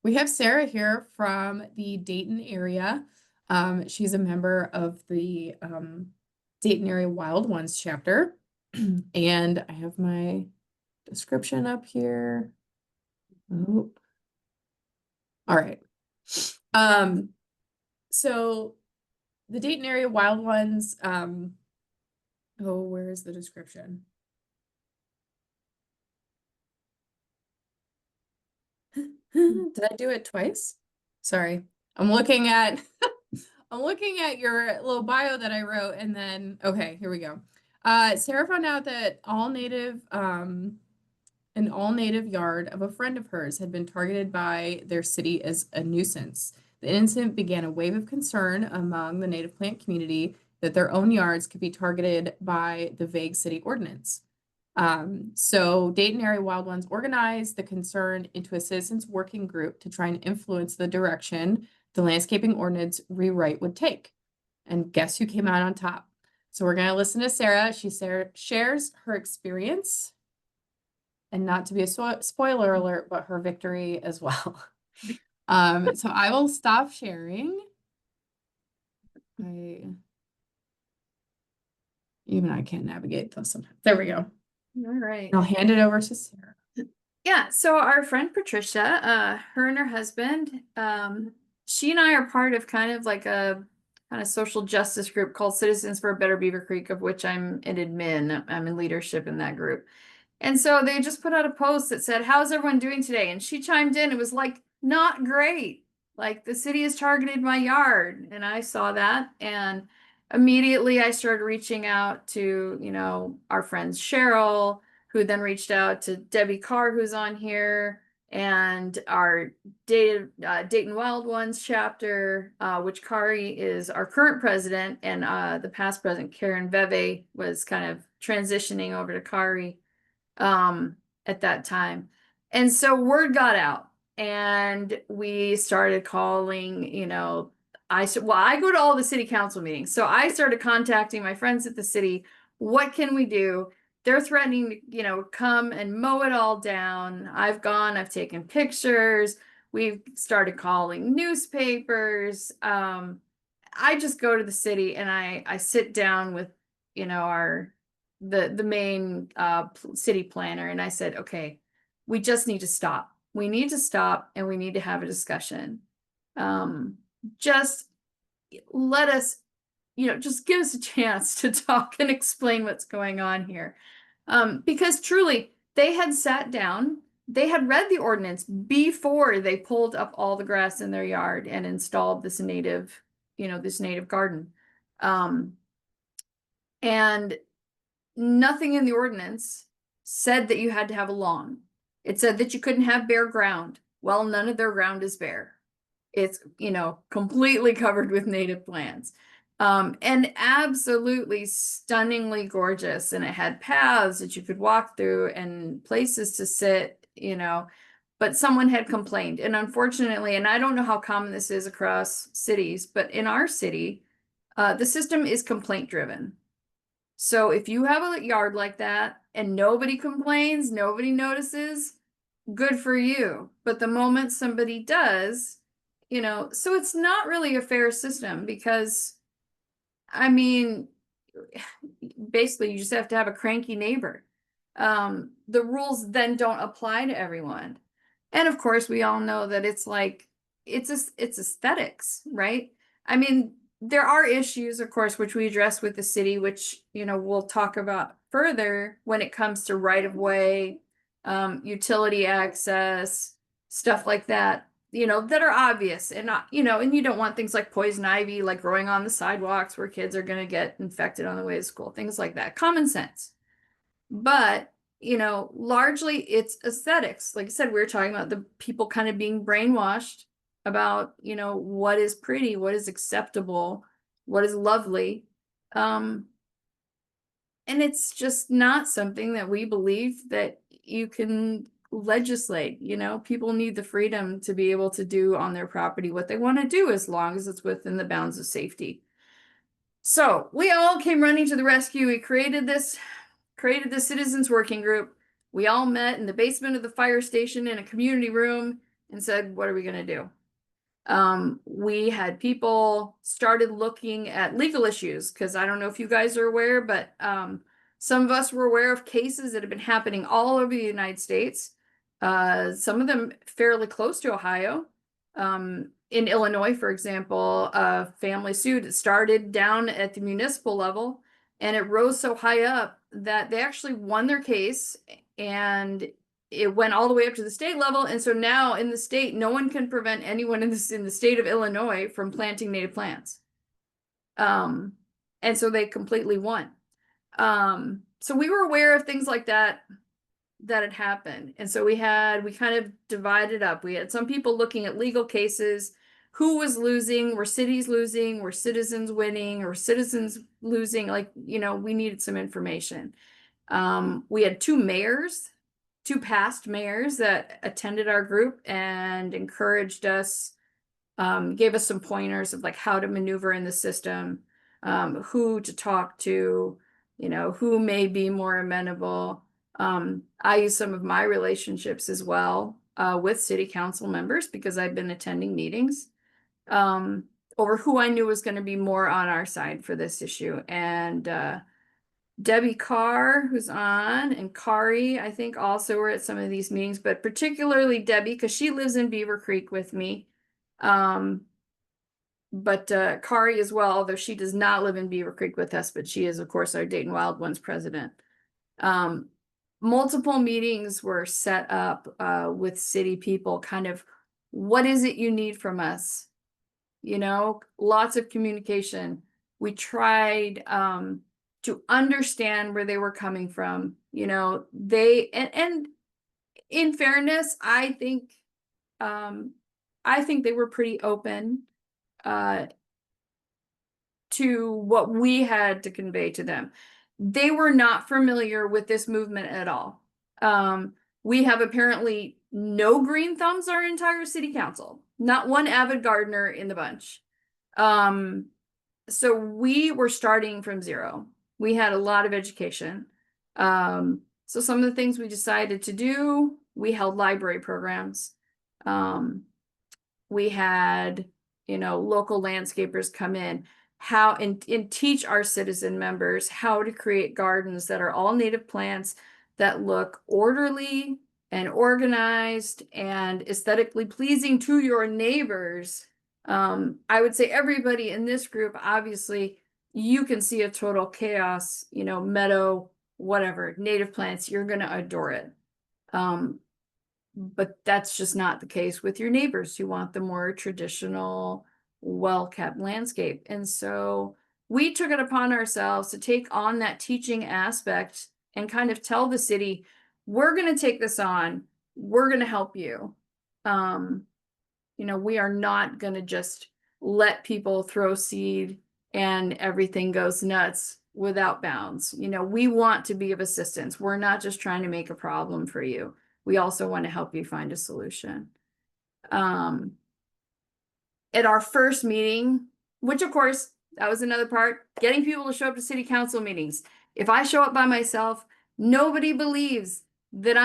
We have Sarah here from the Dayton area. She's a member of the Dayton Area Wild Ones chapter. And I have my description up here. Oh. All right. So the Dayton Area Wild Ones, where is the description? Did I do it twice? Sorry. I'm looking at I'm looking at your little bio that I wrote, and then okay, here we go. Sarah found out that an all-native yard of a friend of hers had been targeted by their city as a nuisance. The incident began a wave of concern among the native plant community that their own yards could be targeted by the vague city ordinance. So Dayton Area Wild Ones organized the concern into a citizens working group to try and influence the direction the landscaping ordinance rewrite would take. And guess who came out on top? So we're going to listen to Sarah. She shares her experience, and not to be a spoiler alert, but her victory as well. So I will stop sharing. Even I can't navigate those sometimes. There we go. All right. I'll hand it over to Sarah. Yeah, so our friend Patricia, her and her husband, she and I are part of kind of like a kind of social justice group called Citizens for a Better Beavercreek, of which I'm an admin. I'm in leadership in that group. And so they just put out a post that said, "How's everyone doing today?" And she chimed in. It was like, "Not great. Like the city has targeted my yard." And I saw that. And immediately I started reaching out to, our friends Cheryl, who then reached out to Debbie Carr, who's on here, and our Dayton Wild Ones chapter, which Kari is our current president, and the past president, Karen Veve, was kind of transitioning over to Kari at that time. And so word got out, and we started calling, I go to all the city council meetings. So I started contacting my friends at the city. What can we do? They're threatening to, come and mow it all down. I've taken pictures. We've started calling newspapers. I just go to the city and I sit down with, the main city planner, and I said, okay, we just need to stop. We need to stop, and we need to have a discussion. Just let us, just give us a chance to talk and explain what's going on here. Because truly, they had sat down, they had read the ordinance before they pulled up all the grass in their yard and installed this native garden. And nothing in the ordinance said that you had to have a lawn. It said that you couldn't have bare ground. Well, none of their ground is bare. It's, completely covered with native plants. And absolutely stunningly gorgeous. And it had paths that you could walk through and places to sit, but someone had complained. And unfortunately, and I don't know how common this is across cities, but in our city, the system is complaint driven. So if you have a yard like that and nobody complains, nobody notices, good for you. But the moment somebody does, so it's not really a fair system, because basically you just have to have a cranky neighbor. The rules then don't apply to everyone. And of course, we all know that it's aesthetics, right? There are issues, of course, which we address with the city, which, we'll talk about further when it comes to right-of-way, utility access, stuff like that, that are obvious, and not, and you don't want things like poison ivy, like growing on the sidewalks where kids are going to get infected on the way to school, things like that. Common sense. But, largely it's aesthetics. Like I said, we were talking about the people kind of being brainwashed about, what is pretty, what is acceptable, what is lovely. And it's just not something that we believe that you can legislate. People need the freedom to be able to do on their property what they want to do, as long as it's within the bounds of safety. So we all came running to the rescue. We created the citizens working group. We all met in the basement of the fire station in a community room. and said, what are we going to do? We had people started looking at legal issues, because I don't know if you guys are aware, but some of us were aware of cases that have been happening all over the United States. Some of them fairly close to Ohio. In Illinois, for example, a family suit. It started down at the municipal level, and it rose so high up that they actually won their case, and it went all the way up to the state level. And so now in the state, no one can prevent anyone in the state of Illinois from planting native plants. And so they completely won. So we were aware of things like that had happened. And so we kind of divided up. We had some people looking at legal cases. Who was losing? Were cities losing? Were citizens winning? Or citizens losing? Like, we needed some information. We had two past mayors that attended our group and encouraged us, gave us some pointers of like how to maneuver in the system, who to talk to, who may be more amenable. I use some of my relationships as well with city council members, because I've been attending meetings over who I knew was going to be more on our side for this issue. And Debbie Carr, who's on, and Kari, I think, also were at some of these meetings, but particularly Debbie, because she lives in Beavercreek with me. But Kari as well, although she does not live in Beavercreek with us, but she is, of course, our Dayton Wild Ones president. Multiple meetings were set up with city people, kind of, what is it you need from us? Lots of communication. We tried to understand where they were coming from. They, and in fairness, I think they were pretty open to what we had to convey to them. They were not familiar with this movement at all. We have apparently no green thumbs our entire city council, not one avid gardener in the bunch. So we were starting from zero. We had a lot of education. So some of the things we decided to do, we held library programs. We had, local landscapers come in, and teach our citizen members how to create gardens that are all native plants that look orderly and organized and aesthetically pleasing to your neighbors. I would say everybody in this group, obviously, you can see a total chaos, meadow, whatever, native plants, you're going to adore it. But that's just not the case with your neighbors. You want the more traditional, well-kept landscape. And so we took it upon ourselves to take on that teaching aspect and kind of tell the city, we're going to take this on. We're going to help you. We are not going to just let people throw seed and everything goes nuts without bounds. We want to be of assistance. We're not just trying to make a problem for you. We also want to help you find a solution. At our first meeting, which of course, that was another part, getting people to show up to city council meetings. If I show up by myself, nobody believes that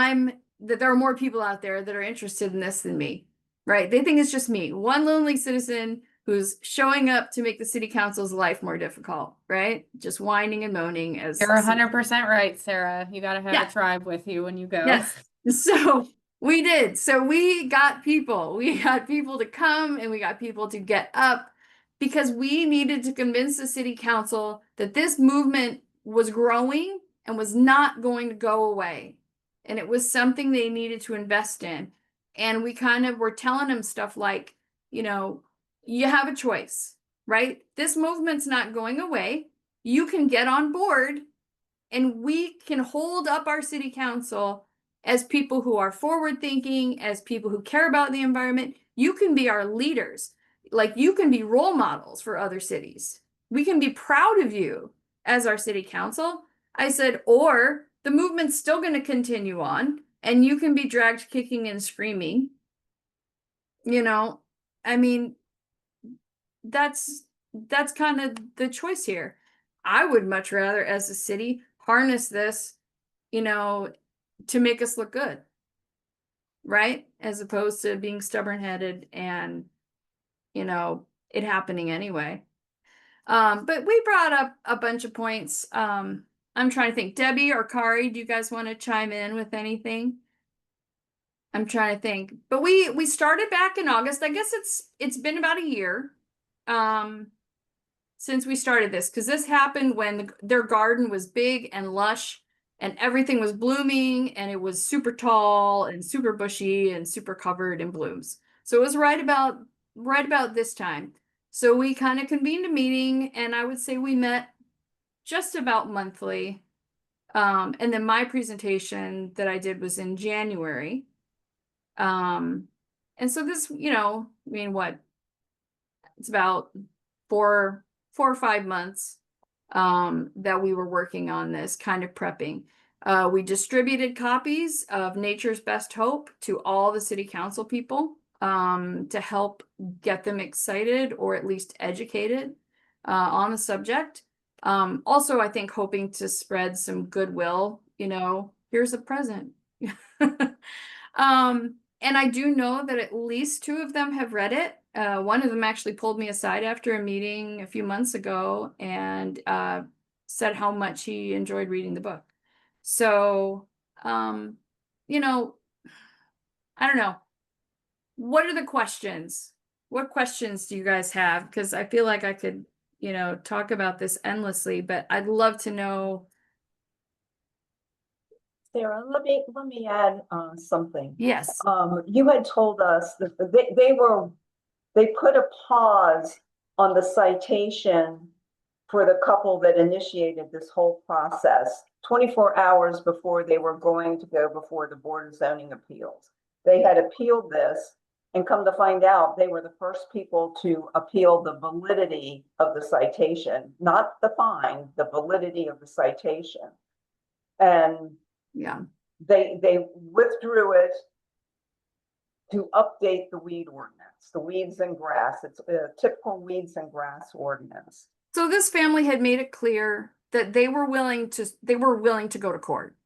there are more people out there that are interested in this than me, right? They think it's just me, one lonely citizen who's showing up to make the city council's life more difficult, right? Just whining and moaning as— You're 100% right, Sarah. You got to have a tribe with you when you go. Yes. So we did. So we got people to come, and we got people to get up, because we needed to convince the city council that this movement was growing and was not going to go away. And it was something they needed to invest in. And we kind of were telling them stuff like, you have a choice, right? This movement's not going away. You can get on board, and we can hold up our city council as people who are forward thinking, as people who care about the environment. You can be our leaders. Like, you can be role models for other cities. We can be proud of you as our city council. I said, or the movement's still going to continue on, and you can be dragged kicking and screaming. I mean, that's kind of the choice here. I would much rather, as a city, harness this, to make us look good. right? As opposed to being stubborn-headed and, it happening anyway. But we brought up a bunch of points. I'm trying to think. Debbie or Kari, do you guys want to chime in with anything? I'm trying to think. But we started back in August. I guess it's been about a year since we started this, because this happened when their garden was big and lush and everything was blooming and it was super tall and super bushy and super covered in blooms. So it was right about this time. So we kind of convened a meeting, and I would say we met just about monthly. And then my presentation that I did was in January. And so this, I mean, what? It's about 4 or 5 months that we were working on this, kind of prepping. We distributed copies of Nature's Best Hope to all the city council people to help get them excited or at least educated on the subject. Also, I think hoping to spread some goodwill, here's a present. And I do know that at least 2 of them have read it. One of them actually pulled me aside after a meeting a few months ago and said how much he enjoyed reading the book. So, I don't know. What are the questions? What questions do you guys have? Because I feel like I could, talk about this endlessly, but I'd love to know. Sarah, let me add something. Yes. You had told us that they put a pause on the citation for the couple that initiated this whole process 24 hours before they were going to go before the Board of Zoning Appeals. They had appealed this, and come to find out, they were the first people to appeal the validity of the citation, not the fine, the validity of the citation. And Yeah. they withdrew it to update the weed ordinance, the weeds and grass. It's a typical weeds and grass ordinance. So this family had made it clear that they were willing to go to court.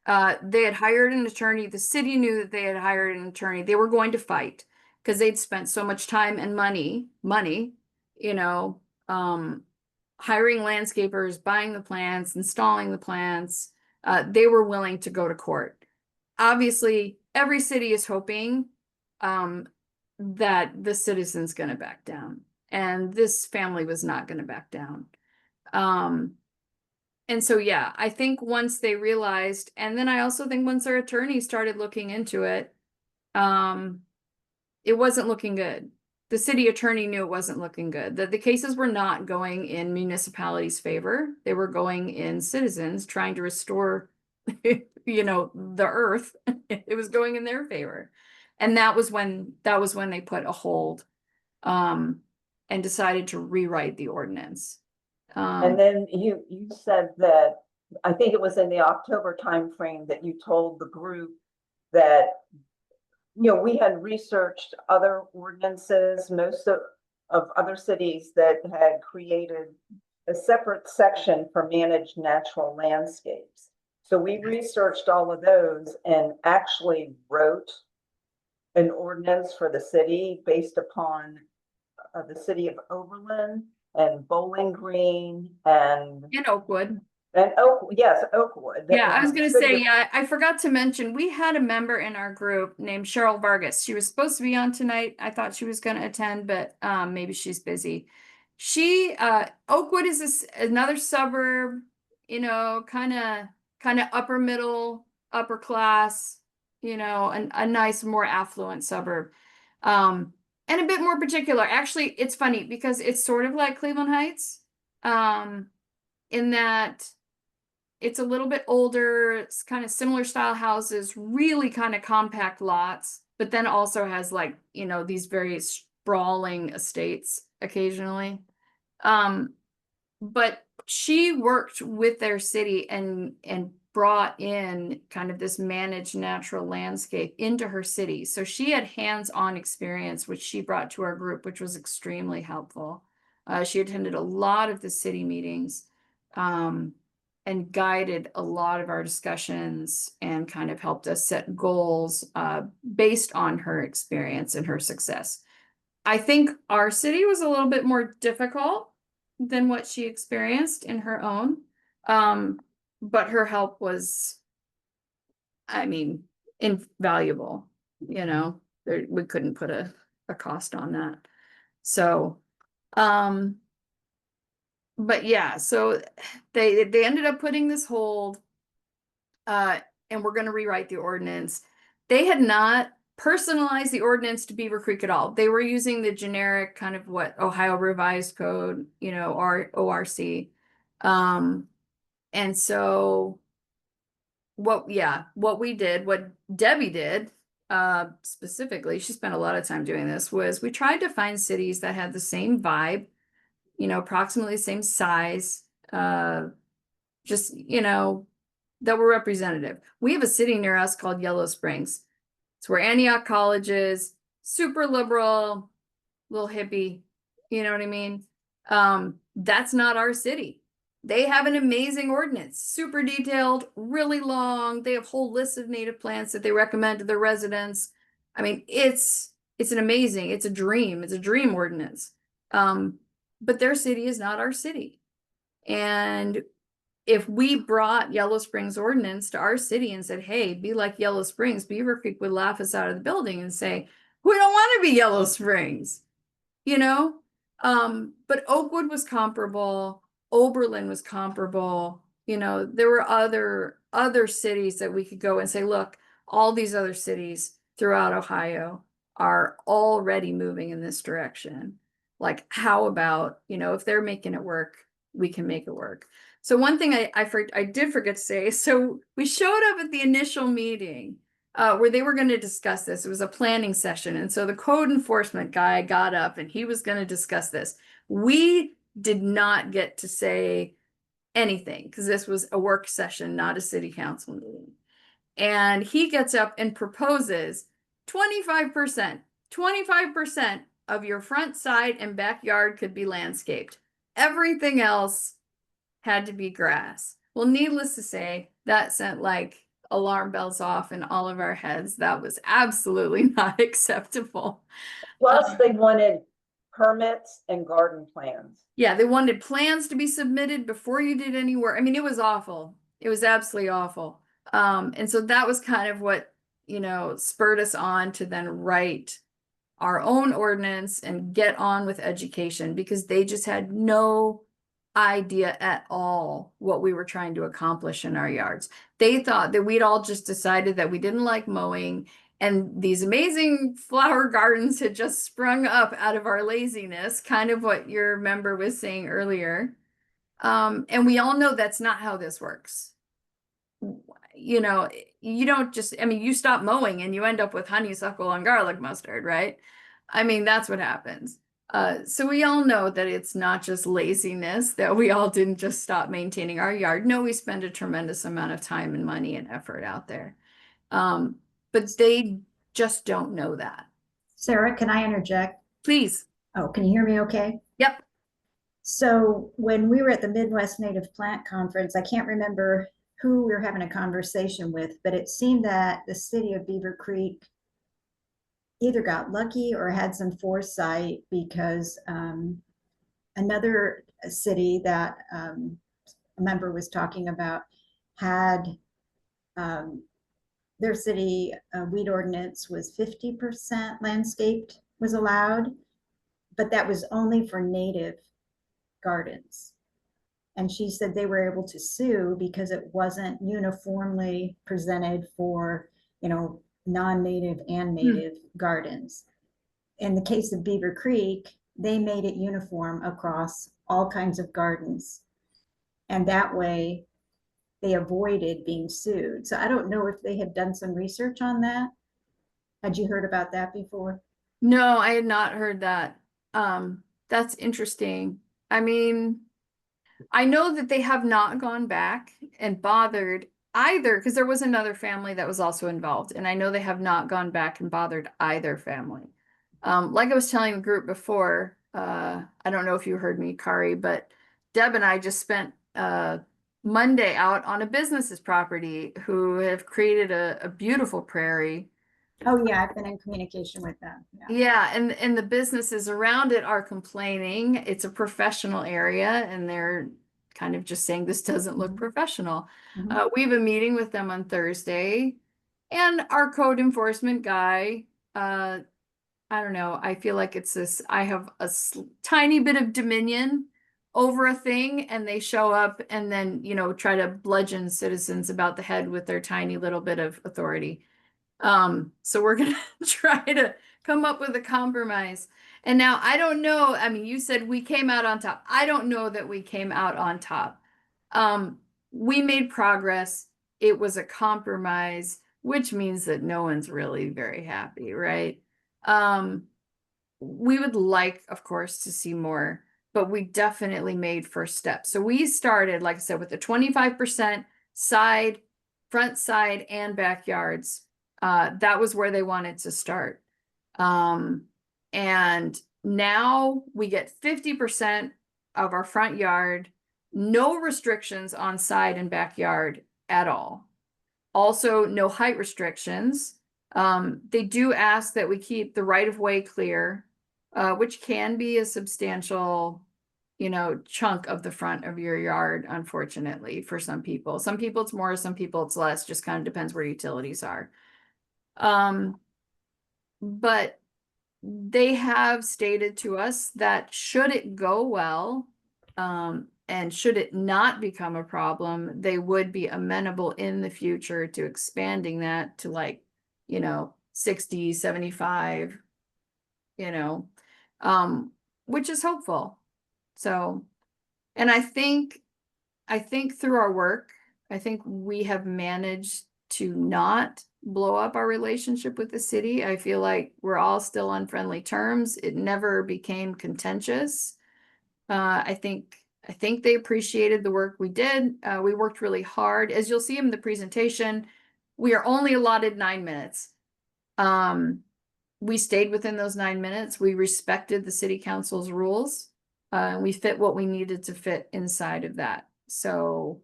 They had hired an attorney. The city knew that they had hired an attorney. They were going to fight because they'd spent so much time and money, hiring landscapers, buying the plants, installing the plants. They were willing to go to court. Obviously, every city is hoping that the citizen's going to back down. And this family was not going to back down. And so, yeah, I think once they realized, and then I also think once their attorney started looking into it, it wasn't looking good. The city attorney knew it wasn't looking good, that the cases were not going in municipalities' favor. They were going in citizens trying to restore, the earth. It was going in their favor. And that was when they put a hold, and decided to rewrite the ordinance. And then you said that, I think it was in the October timeframe, that you told the group that, we had researched other ordinances, most of other cities that had created a separate section for managed natural landscapes. So we researched all of those and actually wrote an ordinance for the city based upon the city of Oberlin and Bowling Green and Oakwood. Oakwood. Yeah, I was going to say, yeah, I forgot to mention, we had a member in our group named Cheryl Vargas. She was supposed to be on tonight. I thought she was going to attend, but maybe she's busy. Oakwood is another suburb, kind of upper middle, upper class, a nice, more affluent suburb. And a bit more particular. Actually, it's funny because it's sort of like Cleveland Heights, in that it's a little bit older, it's kind of similar style houses, really kind of compact lots, but then also has these very sprawling estates occasionally. But she worked with their city and brought in kind of this managed natural landscape into her city. So she had hands-on experience, which she brought to our group, which was extremely helpful. She attended a lot of the city meetings. and guided a lot of our discussions and kind of helped us set goals based on her experience and her success. I think our city was a little bit more difficult than what she experienced in her own. But her help was, I mean, invaluable, you know, we couldn't put a cost on that. So, but yeah, so they ended up putting this hold, and we're gonna rewrite the ordinance. They had not personalized the ordinance to Beavercreek at all. They were using the generic kind of what Ohio Revised Code, you know, ORC. And so what we did, what Debbie did, specifically, she spent a lot of time doing this, was we tried to find cities that had the same vibe, you know, approximately the same size, just, you know, that were representative. We have a city near us called Yellow Springs. It's where Antioch College is, super liberal, little hippie, you know what I mean? That's not our city. They have an amazing ordinance, super detailed, really long. They have whole lists of native plants that they recommend to their residents. I mean, it's a dream ordinance. But their city is not our city. And if we brought Yellow Springs ordinance to our city and said, hey, be like Yellow Springs, Beavercreek would laugh us out of the building and say, we don't want to be Yellow Springs, you know? But Oakwood was comparable. Oberlin was comparable. You know, there were other cities that we could go and say, look, all these other cities throughout Ohio are already moving in this direction. Like, how about, you know, if they're making it work, we can make it work. So one thing I did forget to say, so we showed up at the initial meeting where they were going to discuss this. It was a planning session. And so the code enforcement guy got up and he was going to discuss this. We did not get to say anything because this was a work session, not a city council meeting. And he gets up and proposes 25% of your front side and backyard could be landscaped. Everything else had to be grass. Well, needless to say, that sent like alarm bells off in all of our heads. That was absolutely not acceptable. Plus, they wanted permits and garden plans. Yeah, they wanted plans to be submitted before you did any work. I mean, it was awful. It was absolutely awful. And so that was kind of what, you know, spurred us on to then write our own ordinance and get on with education because they just had no idea at all what we were trying to accomplish in our yards. They thought that we'd all just decided that we didn't like mowing and these amazing flower gardens had just sprung up out of our laziness, kind of what your member was saying earlier. And we all know that's not how this works. You know, you don't just, I mean, you stop mowing and you end up with honeysuckle and garlic mustard, right? I mean, that's what happens. So we all know that it's not just laziness, that we all didn't just stop maintaining our yard. No, we spend a tremendous amount of time and money and effort out there. But they just don't know that. Sarah, can I interject? Please. Oh, can you hear me okay? Yep. So when we were at the Midwest Native Plant Conference, I can't remember who we were having a conversation with, but it seemed that the city of Beavercreek either got lucky or had some foresight because another city that a member was talking about had their city weed ordinance was 50% landscaped was allowed, but that was only for native gardens. And she said they were able to sue because it wasn't uniformly presented for, you know, non-native and native gardens. In the case of Beavercreek, they made it uniform across all kinds of gardens. And that way they avoided being sued. So I don't know if they had done some research on that. Had you heard about that before? No, I had not heard that. That's interesting. I mean, I know that they have not gone back and bothered either, because there was another family that was also involved, and I know they have not gone back and bothered either family. Like I was telling the group before, I don't know if you heard me, Kari, but Deb and I just spent Monday out on a business's property who have created a beautiful prairie. Oh, yeah, I've been in communication with them. Yeah. Yeah, and the businesses around it are complaining. It's a professional area and they're kind of just saying this doesn't look professional. Mhm. We have a meeting with them on Thursday, and our code enforcement guy, I don't know, I feel like it's this, I have a tiny bit of dominion over a thing, and they show up and then, try to bludgeon citizens about the head with their tiny little bit of authority. So we're gonna try to come up with a compromise. And now I don't know, I mean, you said we came out on top. I don't know that we came out on top. We made progress. It was a compromise, which means that no one's really very happy, right? We would like, of course, to see more, but we definitely made first steps. So we started, like I said, with the 25% side, front side, and backyards. That was where they wanted to start. And now we get 50% of our front yard, no restrictions on side and backyard at all. Also, no height restrictions. They do ask that we keep the right of way clear, which can be a substantial, chunk of the front of your yard, unfortunately, for some people. Some people it's more, some people it's less, just kind of depends where utilities are. But they have stated to us that should it go well, and should it not become a problem, they would be amenable in the future to expanding that to, like, 60, 75, which is hopeful. So, and I think through our work, I think we have managed to not blow up our relationship with the city. I feel like we're all still on friendly terms. It never became contentious. I think they appreciated the work we did. We worked really hard. As you'll see in the presentation, we are only allotted 9 minutes. We stayed within those 9 minutes. We respected the city council's rules. We fit what we needed to fit inside of that. So,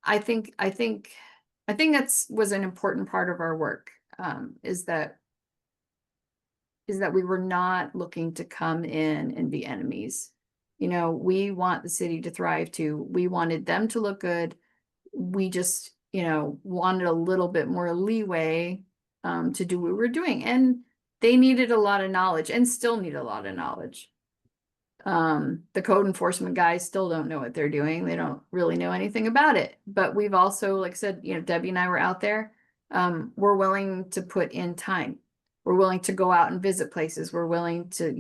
I think that's was an important part of our work, is that we were not looking to come in and be enemies. We want the city to thrive too. We wanted them to look good. We just, wanted a little bit more leeway to do what we're doing. And they needed a lot of knowledge and still need a lot of knowledge. The code enforcement guys still don't know what they're doing. They don't really know anything about it. But we've also, like I said, Debbie and I were out there. We're willing to put in time. We're willing to go out and visit places. We're willing to,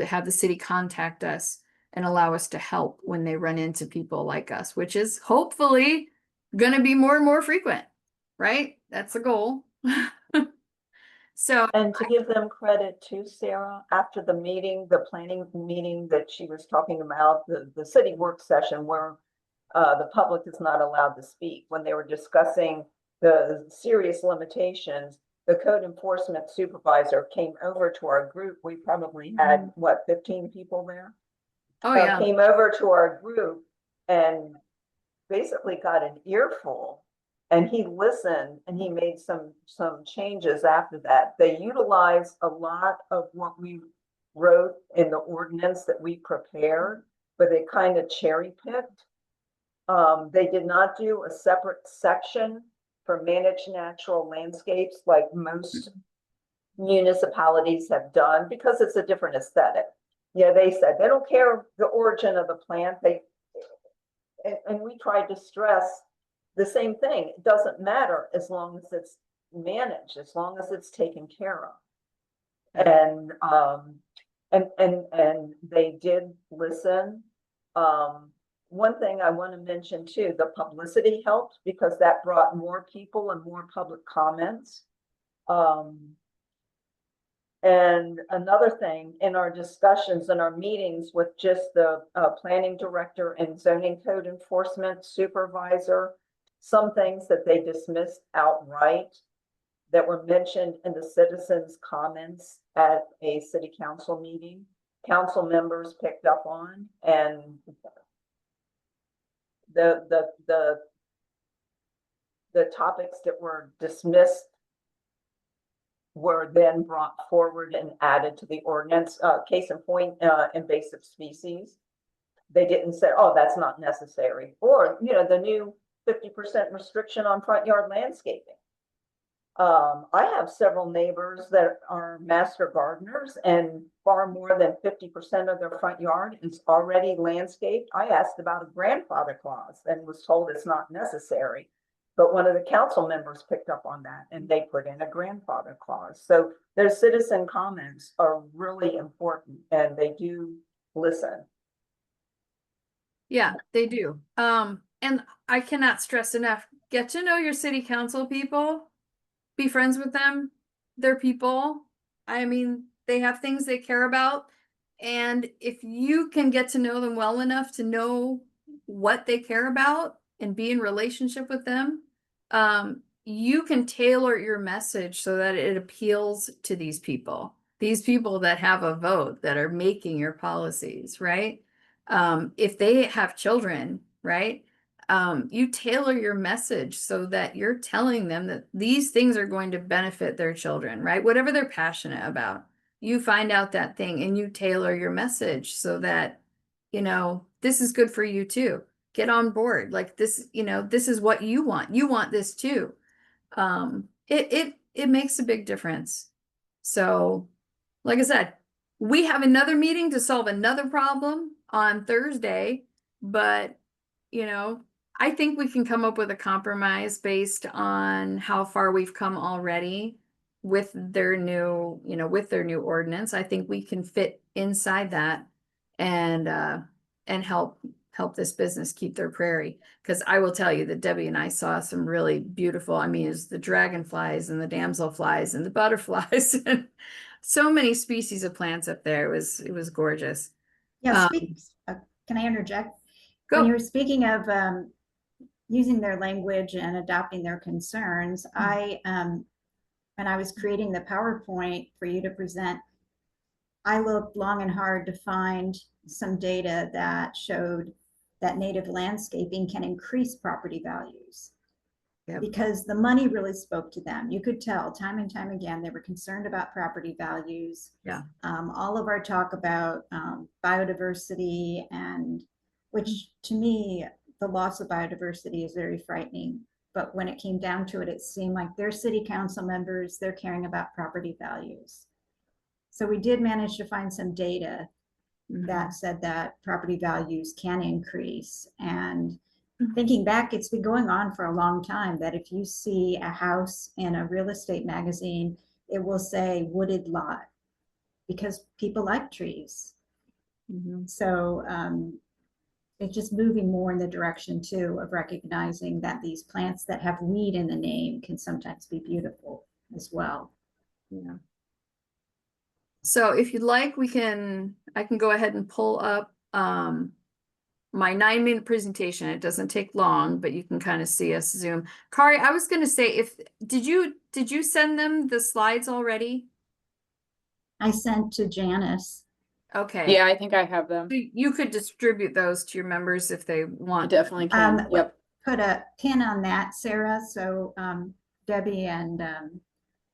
have the city contact us and allow us to help when they run into people like us, which is hopefully going to be more and more frequent, right? That's the goal. So, And to give them credit too, Sarah, after the meeting, the planning meeting that she was talking about, the city work session where the public is not allowed to speak, when they were discussing the serious limitations, the code enforcement supervisor came over to our group. We probably had, 15 people there? oh yeah. Came over to our group and basically got an earful. And he listened and he made some changes after that. They utilized a lot of what we wrote in the ordinance that we prepared, but they kind of cherry picked. They did not do a separate section for managed natural landscapes like most municipalities have done, because it's a different aesthetic. Yeah, they said they don't care the origin of the plant. And we tried to stress the same thing. It doesn't matter as long as it's managed, as long as it's taken care of. And they did listen. One thing I want to mention too, the publicity helped because that brought more people and more public comments. And another thing, in our discussions and our meetings with just the planning director and zoning code enforcement supervisor, some things that they dismissed outright that were mentioned in the citizens' comments at a city council meeting, council members picked up on, and the topics that were dismissed were then brought forward and added to the ordinance. Case in point, invasive species. They didn't say, oh, that's not necessary. Or, you know, the new 50% restriction on front yard landscaping. I have several neighbors that are master gardeners, and far more than 50% of their front yard is already landscaped. I asked about a grandfather clause and was told it's not necessary. But one of the council members picked up on that and they put in a grandfather clause. So their citizen comments are really important and they do listen. Yeah, they do. And I cannot stress enough, get to know your city council people, be friends with them. They're people. I mean, they have things they care about. And if you can get to know them well enough to know what they care about and be in relationship with them, you can tailor your message so that it appeals to these people that have a vote, that are making your policies, right? If they have children, right? You tailor your message so that you're telling them that these things are going to benefit their children, right? Whatever they're passionate about, you find out that thing and you tailor your message so that, you know, this is good for you too. Get on board. Like this, you know, this is what you want. You want this too. It makes a big difference. So, like I said, we have another meeting to solve another problem on Thursday, but you know, I think we can come up with a compromise based on how far we've come already with their new, you know, with their new ordinance. I think we can fit inside that and help this business keep their prairie. Because I will tell you that Debbie and I saw some really beautiful, I mean, it's the dragonflies and the damselflies and the butterflies and so many species of plants up there. It was gorgeous. Yeah, can I interject? Go. When you were speaking of using their language and adopting their concerns, when I was creating the PowerPoint for you to present, I looked long and hard to find some data that showed that native landscaping can increase property values. Yep. Because the money really spoke to them. You could tell time and time again, they were concerned about property values. Yeah. All of our talk about biodiversity, and which to me, the loss of biodiversity is very frightening. But when it came down to it, it seemed like their city council members, they're caring about property values. So we did manage to find some data that said that property values can increase. And thinking back, it's been going on for a long time that if you see a house in a real estate magazine, it will say wooded lot because people like trees. So it's just moving more in the direction too of recognizing that these plants that have weed in the name can sometimes be beautiful as well. Yeah. So if you'd like, I can go ahead and pull up my 9-minute presentation. It doesn't take long, but you can kind of see us zoom. Kari, I was going to say, did you send them the slides already? I sent to Janice. Okay. Yeah, I think I have them. You could distribute those to your members if they want. I definitely can. Yep. Put a pin on that, Sarah. So Debbie and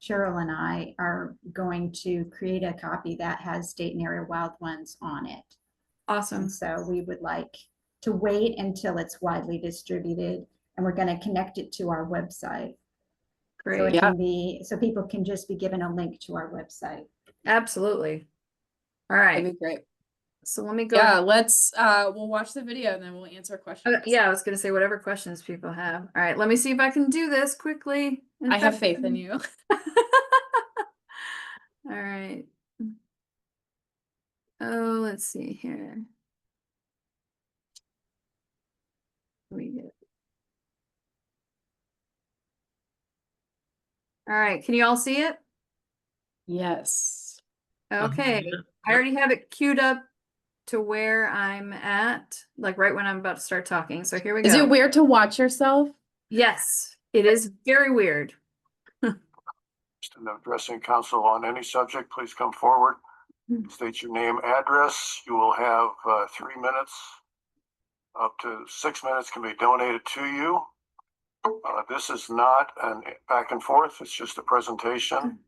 Cheryl and I are going to create a copy that has Dayton Area Wild Ones on it. Awesome. And so we would like to wait until it's widely distributed, and we're going to connect it to our website. Great. So it can be, so people can just be given a link to our website. Absolutely. All right. That'd be great. So let me go. Yeah, let's we'll watch the video and then we'll answer questions. Yeah, I was gonna say whatever questions people have. All right, let me see if I can do this quickly. I have faith in you. All right. Oh, let's see here. All right, can you all see it? Yes. Okay, I already have it queued up to where I'm at, like right when I'm about to start talking. So here we go. Is it weird to watch yourself? Yes, it is very weird. And addressing council on any subject, please come forward. State your name, address. You will have 3 minutes Up to 6 minutes can be donated to you. This is not an back and forth, it's just a presentation.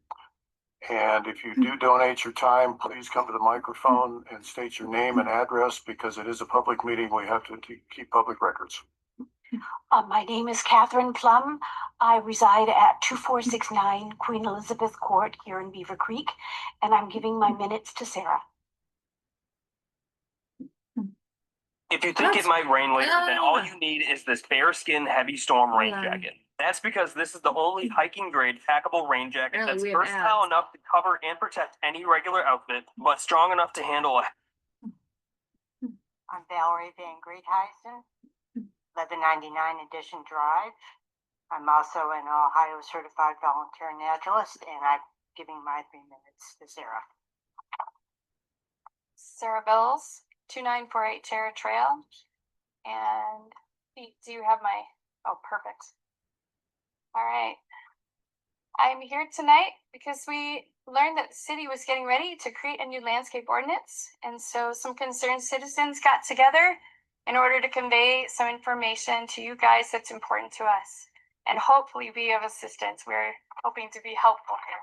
And if you do donate your time, please come to the microphone and state your name and address, because it is a public meeting. We have to keep public records. My name is Catherine Plum. I reside at 2469 Queen Elizabeth Court here in Beavercreek, and I'm giving my minutes to Sarah. If you think it might rain later, then all you need is this bearskin heavy storm rain jacket. That's because this is the only hiking grade packable rain jacket Apparently that's we have versatile ads. enough to cover and protect any regular outfit, but strong enough to handle a I'm Valerie Van Greatheisen, 1199 Edition Drive. I'm also an Ohio certified volunteer naturalist, and I'm giving my 3 minutes to Sarah. Sarah Bills, 2948 Terra Trail. And do you have my, oh, perfect. All right. I'm here tonight because we learned that the city was getting ready to create a new landscape ordinance. And so some concerned citizens got together in order to convey some information to you guys that's important to us and hopefully be of assistance. We're hoping to be helpful here.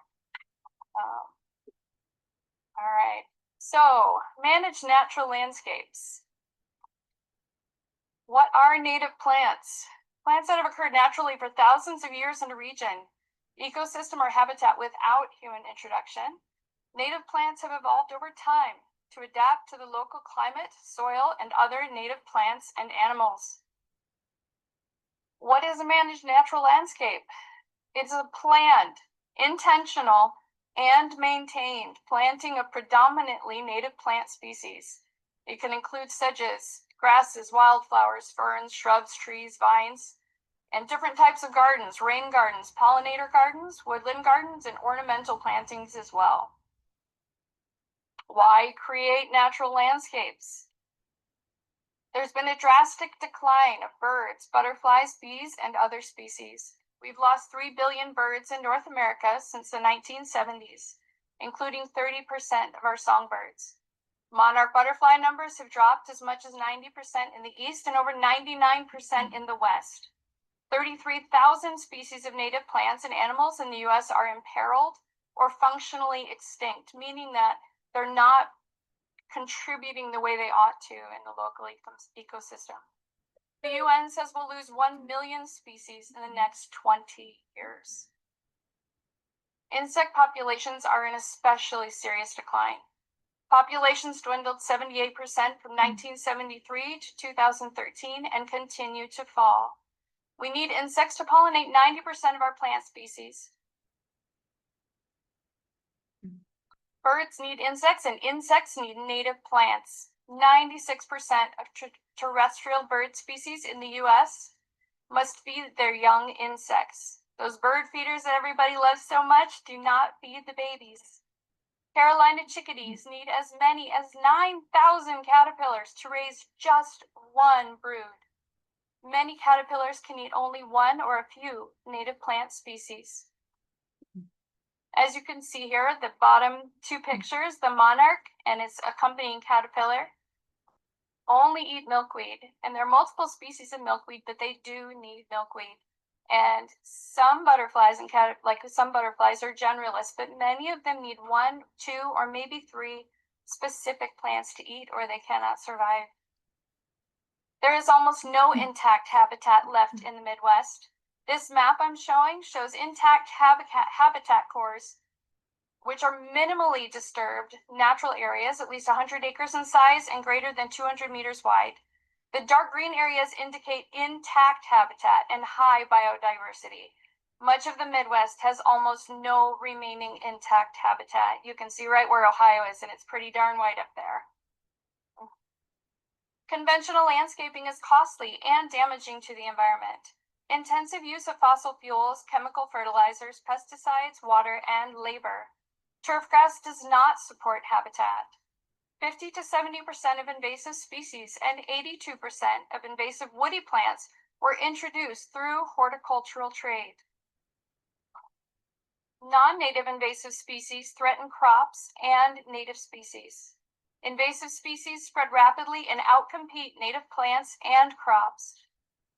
All right. So, manage natural landscapes. What are native plants? Plants that have occurred naturally for thousands of years in a region, ecosystem or habitat without human introduction. Native plants have evolved over time to adapt to the local climate, soil, and other native plants and animals. What is a managed natural landscape? It's a planned, intentional, and maintained planting of predominantly native plant species. It can include sedges, grasses, wildflowers, ferns, shrubs, trees, vines, and different types of gardens, rain gardens, pollinator gardens, woodland gardens, and ornamental plantings as well. Why create natural landscapes? There's been a drastic decline of birds, butterflies, bees, and other species. We've lost 3 billion birds in North America since the 1970s, including 30% of our songbirds. Monarch butterfly numbers have dropped as much as 90% in the east and over 99% in the west. 33,000 species of native plants and animals in the US are imperiled or functionally extinct, meaning that they're not contributing the way they ought to in the local ecosystem. The UN says we'll lose 1 million species in the next 20 years. Insect populations are in especially serious decline. Populations dwindled 78% from 1973 to 2013 and continue to fall. We need insects to pollinate 90% of our plant species. Birds need insects and insects need native plants. 96% of terrestrial bird species in the US must feed their young insects. Those bird feeders that everybody loves so much do not feed the babies. Carolina chickadees need as many as 9,000 caterpillars to raise just one brood. Many caterpillars can eat only one or a few native plant species. As you can see here, the bottom two pictures, the monarch and its accompanying caterpillar, only eat milkweed. And there are multiple species of milkweed, but they do need milkweed. And some butterflies some butterflies are generalists, but many of them need 1, 2, or maybe 3 specific plants to eat, or they cannot survive. There is almost no intact habitat left in the Midwest. This map I'm showing shows intact habitat cores, which are minimally disturbed natural areas, at least 100 acres in size and greater than 200 meters wide. The dark green areas indicate intact habitat and high biodiversity. Much of the Midwest has almost no remaining intact habitat. You can see right where Ohio is, and it's pretty darn white up there. Conventional landscaping is costly and damaging to the environment. Intensive use of fossil fuels, chemical fertilizers, pesticides, water, and labor. Turfgrass does not support habitat. 50 to 70% of invasive species and 82% of invasive woody plants were introduced through horticultural trade. Non-native invasive species threaten crops and native species. Invasive species spread rapidly and outcompete native plants and crops.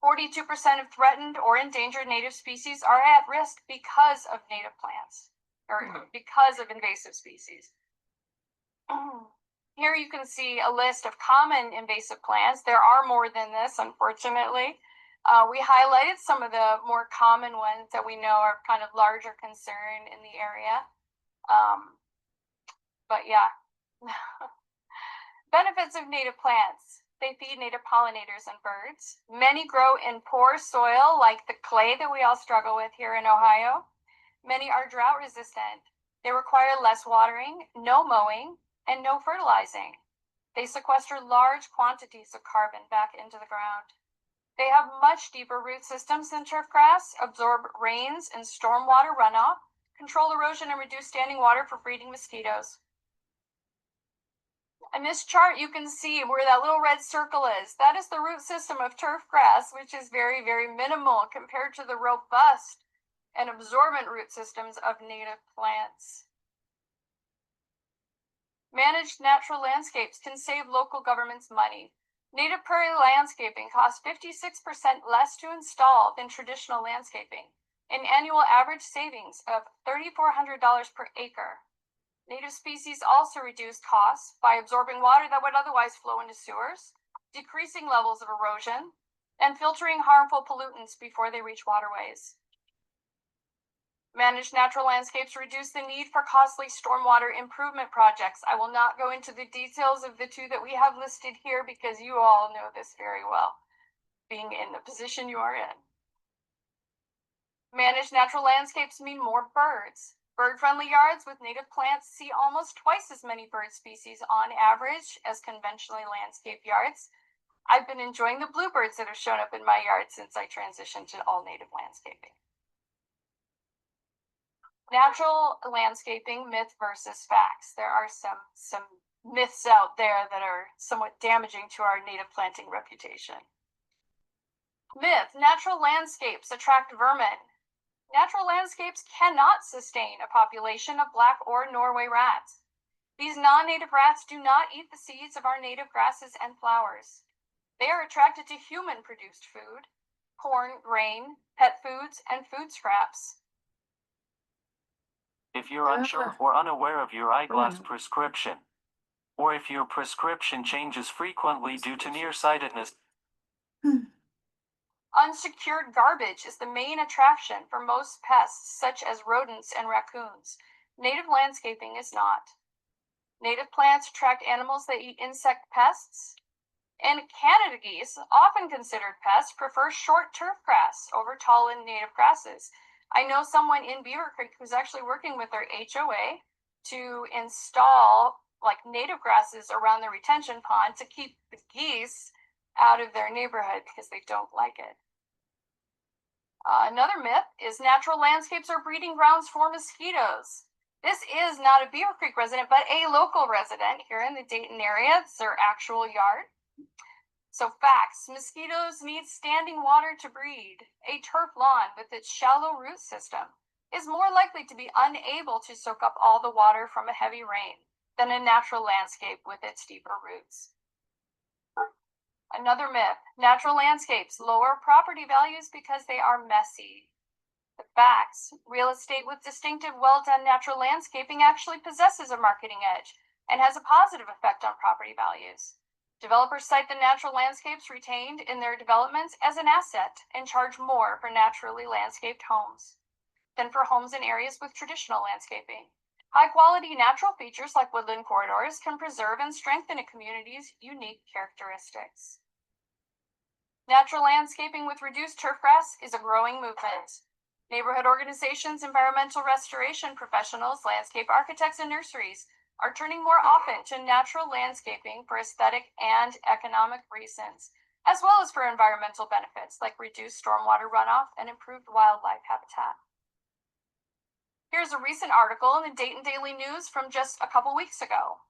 42% of threatened or endangered native species are at risk because of native plants, or because of invasive species. Here you can see a list of common invasive plants. There are more than this, unfortunately. We highlighted some of the more common ones that we know are kind of larger concern in the area. But yeah. Benefits of native plants. They feed native pollinators and birds. Many grow in poor soil, like the clay that we all struggle with here in Ohio. Many are drought resistant. They require less watering, no mowing, and no fertilizing. They sequester large quantities of carbon back into the ground. They have much deeper root systems than turfgrass, absorb rains and stormwater runoff, control erosion, and reduce standing water for breeding mosquitoes. In this chart, you can see where that little red circle is. That is the root system of turfgrass, which is very, very minimal compared to the robust and absorbent root systems of native plants. Managed natural landscapes can save local governments money. Native prairie landscaping costs 56% less to install than traditional landscaping, an annual average savings of $3,400 per acre. Native species also reduce costs by absorbing water that would otherwise flow into sewers, decreasing levels of erosion, and filtering harmful pollutants before they reach waterways. Managed natural landscapes reduce the need for costly stormwater improvement projects. I will not go into the details of the two that we have listed here because you all know this very well, being in the position you are in. Managed natural landscapes mean more birds. Bird-friendly yards with native plants see almost twice as many bird species on average as conventionally landscaped yards. I've been enjoying the bluebirds that have shown up in my yard since I transitioned to all native landscaping. Natural landscaping, myth versus facts. There are some myths out there that are somewhat damaging to our native planting reputation. Myth: natural landscapes attract vermin. Natural landscapes cannot sustain a population of black or Norway rats. These non-native rats do not eat the seeds of our native grasses and flowers. They are attracted to human-produced food, corn, grain, pet foods, and food scraps. If you're unsure or unaware of your eyeglass prescription, or if your prescription changes frequently due to nearsightedness, Unsecured garbage is the main attraction for most pests, such as rodents and raccoons. Native landscaping is not. Native plants attract animals that eat insect pests, and Canada geese, often considered pests, prefer short turf grass over tall and native grasses. I know someone in Beavercreek who's actually working with their HOA to install like native grasses around the retention pond to keep the geese out of their neighborhood because they don't like it. Another myth is natural landscapes are breeding grounds for mosquitoes. This is not a Beavercreek resident, but a local resident here in the Dayton area. It's their actual yard. So facts: mosquitoes need standing water to breed. A turf lawn with its shallow root system is more likely to be unable to soak up all the water from a heavy rain than a natural landscape with its deeper roots. Another myth: natural landscapes lower property values because they are messy. The facts: real estate with distinctive, well-done natural landscaping actually possesses a marketing edge and has a positive effect on property values. Developers cite the natural landscapes retained in their developments as an asset and charge more for naturally landscaped homes than for homes in areas with traditional landscaping. High-quality natural features like woodland corridors can preserve and strengthen a community's unique characteristics. Natural landscaping with reduced turfgrass is a growing movement. Neighborhood organizations, environmental restoration professionals, landscape architects, and nurseries are turning more often to natural landscaping for aesthetic and economic reasons, as well as for environmental benefits like reduced stormwater runoff and improved wildlife habitat. Here's a recent article in the Dayton Daily News from just a couple weeks ago.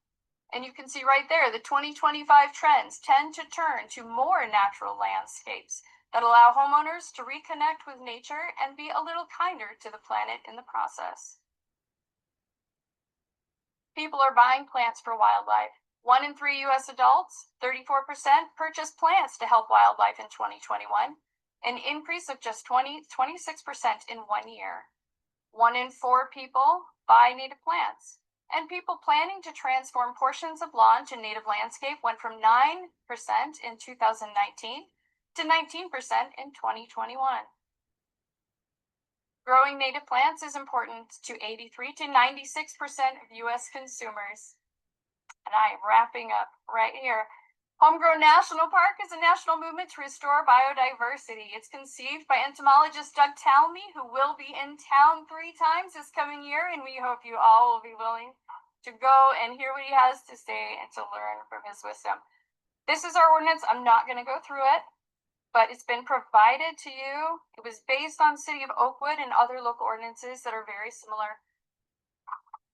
And you can see right there, the 2025 trends tend to turn to more natural landscapes that allow homeowners to reconnect with nature and be a little kinder to the planet in the process. People are buying plants for wildlife. 1 in 3 US adults, 34%, purchased plants to help wildlife in 2021, an increase of just 26% in 1 year. 1 in 4 people buy native plants, and people planning to transform portions of lawn to native landscape went from 9% in 2019 to 19% in 2021. Growing native plants is important to 83 to 96% of US consumers. And I am wrapping up right here. Homegrown National Park is a national movement to restore biodiversity. It's conceived by entomologist Doug Talmy, who will be in town 3 times this coming year, and we hope you all will be willing to go and hear what he has to say and to learn from his wisdom. This is our ordinance. I'm not going to go through it, but it's been provided to you. It was based on City of Oakwood and other local ordinances that are very similar.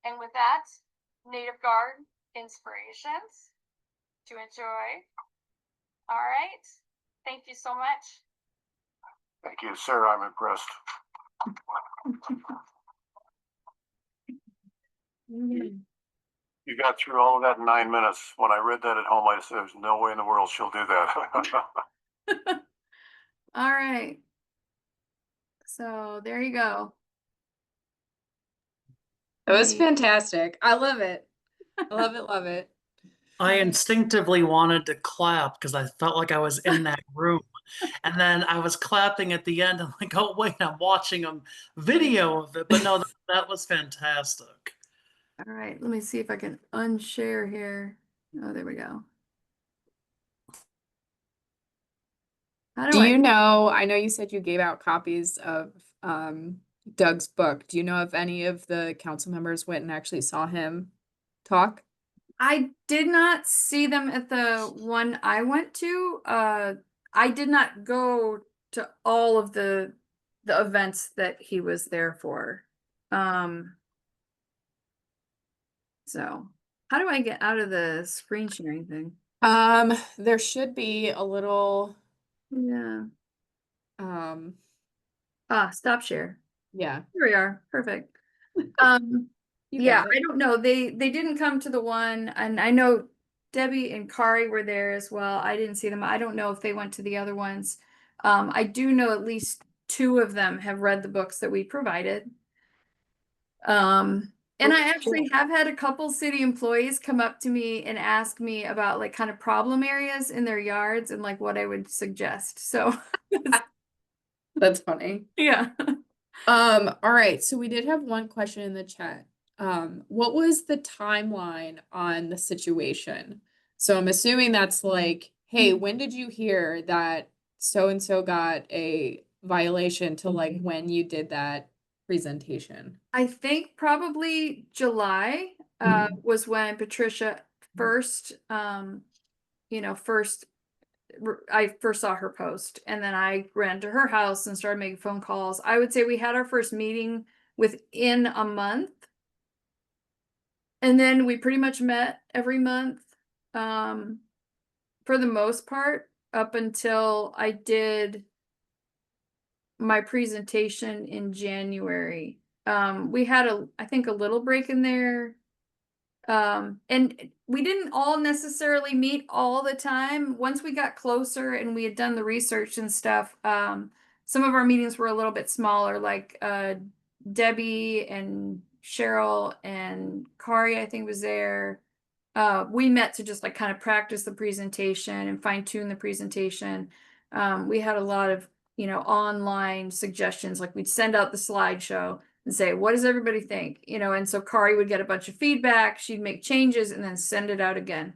And with that, Native Guard inspirations to enjoy. All right. Thank you so much. Thank you, Sarah. I'm impressed. You got through all of that in 9 minutes. When I read that at home, I said, there's no way in the world she'll do that. All right. So there you go. That was Right. fantastic. I love it. I love it, love it. I instinctively wanted to clap because I felt like I was in that room. And then I was clapping at the end. I'm like, oh, wait, I'm watching a video of it. But no, that was fantastic. All right, let me see if I can unshare here. Oh, there we go. How Do I- you know, I know you said you gave out copies of Doug's book. Do you know if any of the council members went and actually saw him talk? I did not see them at the one I went to. I did not go to all of the events that he was there for. So how do I get out of the screen sharing thing? There should be a little Yeah. um Stop share. yeah. Here we are. Perfect. You Yeah, got it. I don't know. They didn't come to the one, and I know Debbie and Kari were there as well. I didn't see them. I don't know if they went to the other ones. I do know at least 2 of them have read the books that we provided. And I actually have had a couple city employees come up to me and ask me about like kind of problem areas in their yards and like what I would suggest. So That's funny. yeah. All right, so we did have one question in the chat. What was the timeline on the situation? So I'm assuming that's like, hey, when did you hear that so and so got a violation to like when you did that presentation? I think probably July was when Patricia first I first saw her post, and then I ran to her house and started making phone calls. I would say we had our first meeting within a month. And then we pretty much met every month for the most part up until I did my presentation in January. We had I think a little break in there. And we didn't all necessarily meet all the time. Once we got closer and we had done the research and stuff, some of our meetings were a little bit smaller, like Debbie and Cheryl and Kari, I think, was there. We met to just like kind of practice the presentation and fine tune the presentation. We had a lot of, online suggestions, like we'd send out the slideshow and say, what does everybody think? And so Kari would get a bunch of feedback, she'd make changes and then send it out again.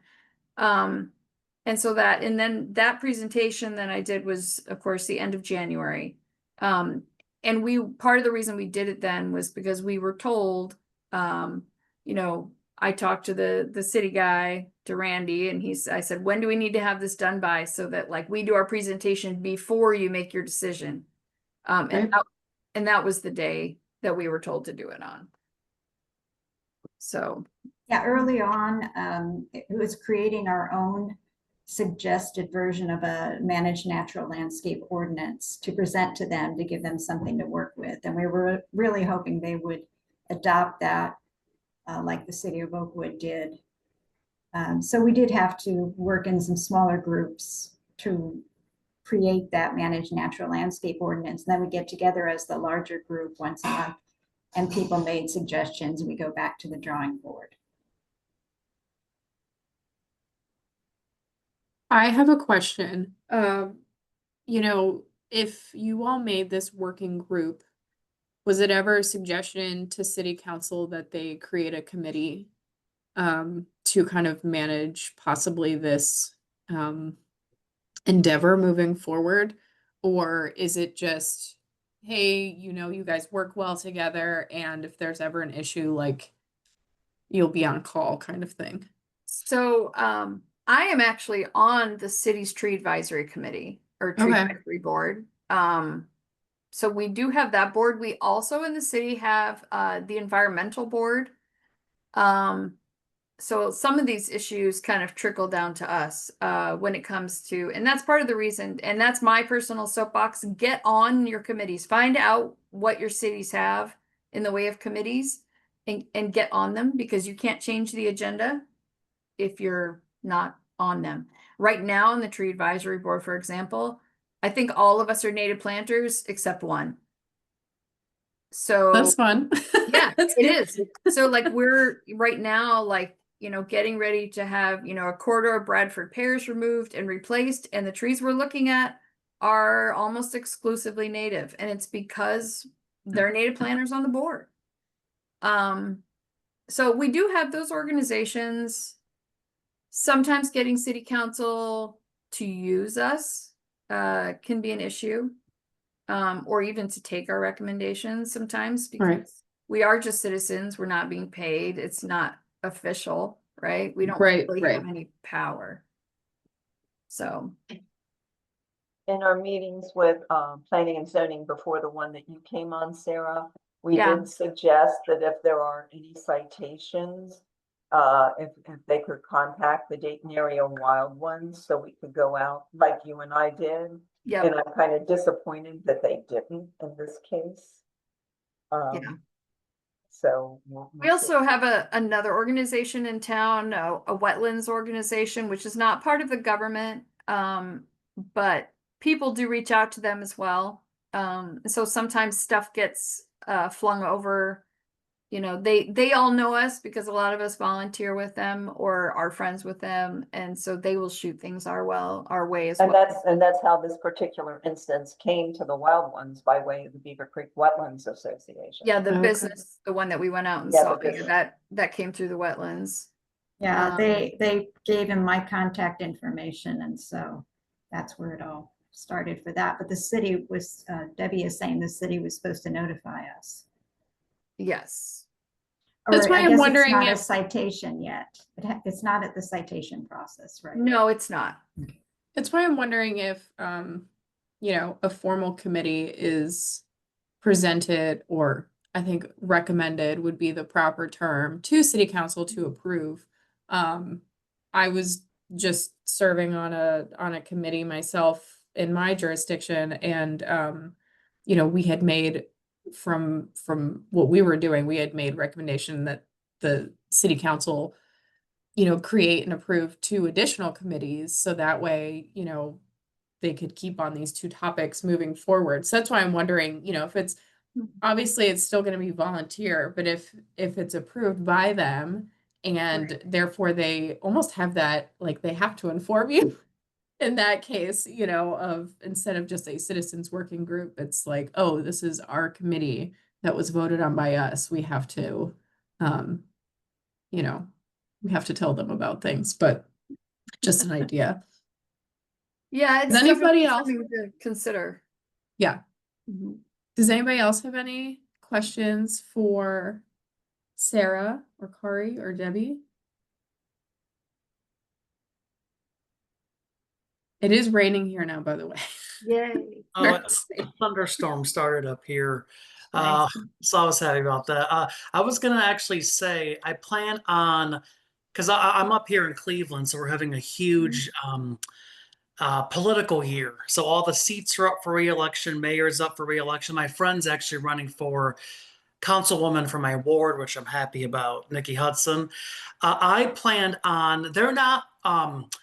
And then that presentation that I did was, of course, the end of January. And part of the reason we did it then was because we were told, I talked to the city guy, to Randy, and I said, when do we need to have this done by so that like we do our presentation before you make your decision? And that was the day that we were told to do it on. So yeah, early on, it was creating our own suggested version of a managed natural landscape ordinance to present to them, to give them something to work with. And we were really hoping they would adopt that like the city of Oakwood did. So we did have to work in some smaller groups to create that managed natural landscape ordinance. And then we get together as the larger group once a month, and people made suggestions, and we go back to the drawing board. I have a question. If you all made this working group, was it ever a suggestion to city council that they create a committee to kind of manage possibly this endeavor moving forward? Or is it just, hey, you guys work well together, and if there's ever an issue, like, you'll be on call kind of thing? So I am actually on the city's tree advisory committee or tree Okay. advisory board. So we do have that board. We also in the city have the environmental board. So some of these issues kind of trickle down to us when it comes to, and that's part of the reason, and that's my personal soapbox. Get on your committees, find out what your cities have in the way of committees, and get on them, because you can't change the agenda if you're not on them. Right now in the tree advisory board, for example, I think all of us are native planters except one. So That's fun. yeah, That's it good. is. So like we're right now, like, getting ready to have, a corridor of Bradford pears removed and replaced. And the trees we're looking at are almost exclusively native. And it's because there are native planters on the board. So we do have those organizations. Sometimes getting city council to use us can be an issue. Or even to take our recommendations sometimes, because Right. we are just citizens. We're not being paid. It's not official, right? We don't Right, really right. have any power. So In our meetings with planning and zoning before the one that you came on, Sarah, we Yeah. did suggest that if there are any citations, if they could contact the Dayton area Wild Ones, so we could go out like you and I did. yeah, And I'm kind of disappointed that they didn't in this case. Yeah. So we also have another organization in town, a wetlands organization, which is not part of the government, but people do reach out to them as well. So sometimes stuff gets flung over. They all know us because a lot of us volunteer with them or are friends with them, and so they will shoot things our way as well. And that's how this particular instance came to the Wild Ones, by way of the Beavercreek Wetlands Association. Yeah, the Okay. business, the one that we went out and Yeah, saw, the business. that came through the wetlands. Yeah, they gave him my contact information, and so that's where it all started for that. But the city was, Debbie is saying the city was supposed to notify us. Yes. That's Or why I I'm guess wondering it's not a if- citation yet. It's not at the citation process, right? No, it's not. That's why I'm wondering if, a formal committee is presented, or I think recommended would be the proper term, to city council to approve. I was just serving on a committee myself in my jurisdiction, and we had made from what we were doing, we had made recommendation that the city council create and approve 2 additional committees, so that way, they could keep on these 2 topics moving forward. So that's why I'm wondering, if it's, obviously it's still going to be volunteer, but if it's approved by them, and therefore they almost have that, like, they have to inform you in that case, of, instead of just a citizens working group, it's like, oh, this is our committee that was voted on by us. We have to, we have to tell them about things, but just an idea. Yeah, it's Does anybody definitely else? something to consider. Yeah. Mhm. Does anybody else have any questions for Sarah or Kari or Debbie? It is raining here now, by the way. Yay. Oh, a thunderstorm started up here. Nice. So I was happy about that. I was gonna actually say I plan on, because I'm up here in Cleveland, so we're having a huge political year. So all the seats are up for re-election, mayor's up for re-election. My friend's actually running for councilwoman from my ward, which I'm happy about, Nikki Hudson. I planned on,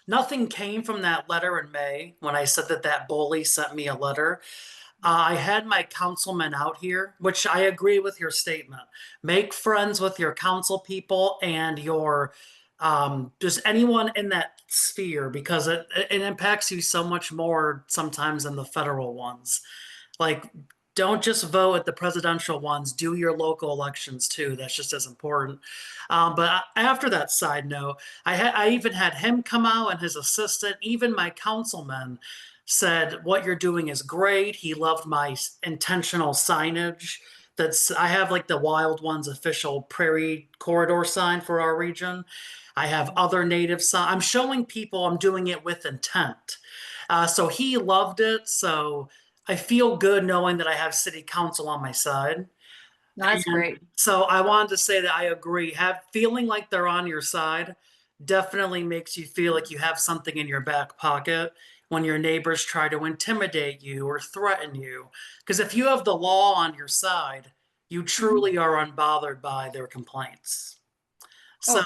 nothing came from that letter in May when I said that bully sent me a letter. I had my councilman out here, which I agree with your statement. Make friends with your council people and your just anyone in that sphere, because it impacts you so much more sometimes than the federal ones. Like, don't just vote at the presidential ones, do your local elections too. That's just as important. But after that side note, I even had him come out and his assistant, even my councilman said, what you're doing is great. He loved my intentional signage. I have like the Wild Ones official prairie corridor sign for our region. I have other native sign. I'm showing people I'm doing it with intent. So he loved it. So I feel good knowing that I have city council on my side. That's And great. so I wanted to say that I agree. Feeling like they're on your side definitely makes you feel like you have something in your back pocket when your neighbors try to intimidate you or threaten you. Because if you have the law on your side, you truly are unbothered by their complaints. So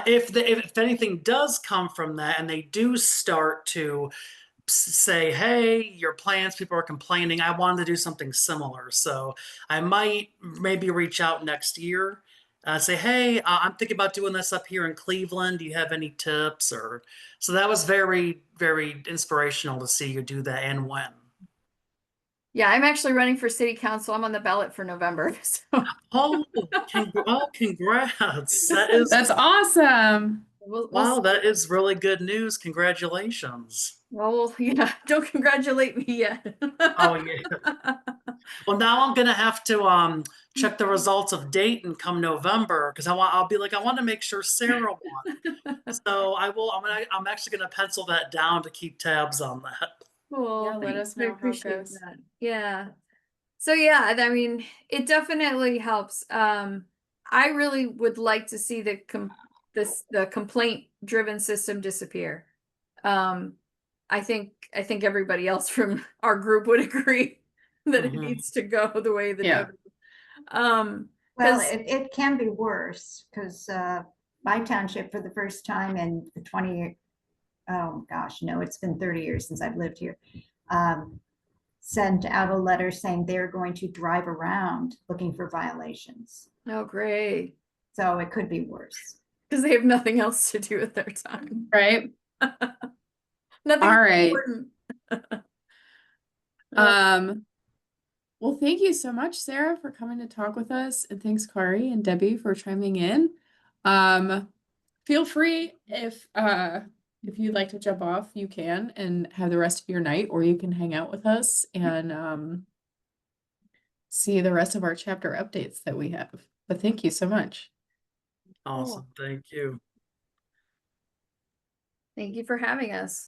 if anything does come from that and they do start to say, hey, your plans, people are complaining, I wanted to do something similar. So I might maybe reach out next year, say, hey, I'm thinking about doing this up here in Cleveland. Do you have any tips? Or so that was very, very inspirational to see you do that and when. Yeah, I'm actually running for city council. I'm on the ballot for November. So Oh, congrats. That's awesome. Wow, that is really good news. Congratulations. Well, yeah, don't congratulate me yet. Oh, yeah. Well, now I'm gonna have to check the results of Dayton come November, because I'll be like, I want to make sure Sarah won. So I'm actually gonna pencil that down to keep tabs on that. Cool. Yeah, let Thanks. us know I how it appreciate goes. that. Yeah. So yeah, I mean, it definitely helps. I really would like to see the complaint driven system disappear. I think everybody else from our group would agree that it Mhm. needs to go the way that Yeah. Well, Well, it can be worse because my township for the first time in the 20 oh gosh, no, it's been 30 years since I've lived here, sent out a letter saying they're going to drive around looking for violations. oh great. So it could be worse. Because they have nothing else to do with their time. Right. Nothing All right. important. Well, thank you so much, Sarah, for coming to talk with us, and thanks, Kari and Debbie, for chiming in. Feel free if you'd like to jump off, you can, and have the rest of your night, or you can hang out with us and see the rest of our chapter updates that we have. But thank you so much. Awesome. Thank you. Thank you for having us.